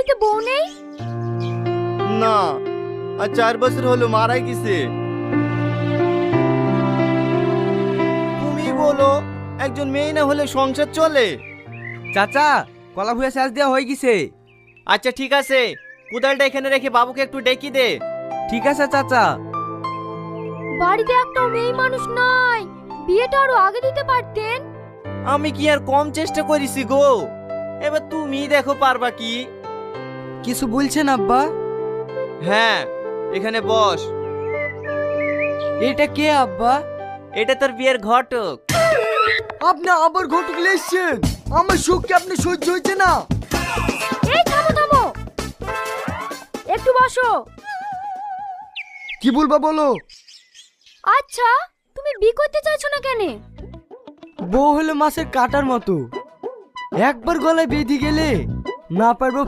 বাড়িতে বউ নেই? না, আর 4 বছর হলো মারা গেছে। তুমি বলো, একজন মেয়ে না হলে সংসার চলে? চাচা, কলা ভুয়া চাষ দেওয়া হয়ে গেছে। আচ্ছা ঠিক আছে, কোদালটা এখানে রেখে বাবুকে একটু ডেকে দে। ঠিক আছে চাচা। বাড়িতে একটাও মেয়ে মানুষ নাই, বিয়েটা আরো আগে দিতে পারতেন। আমি কি আর কম চেষ্টা করেছি গো? এবার তুমি দেখো পারবা কি? কিছু বলছেন আব্বা? হ্যাঁ, এখানে বস। এটা কে আব্বা? এটা তোর বিয়ের ঘটক। আপনি আবার ঘটক লেসছেন, আমার সুখ কি আপনি সহ্য হয়েছে না? এই থামো থামো, একটু বসো। কি বলবা বলো। আচ্ছা, তুমি বিয়ে করতে চাইছো না কেন? বউ হলো মাছের কাটার মতো, একবার গলায় বেঁধে গেলে না পারবো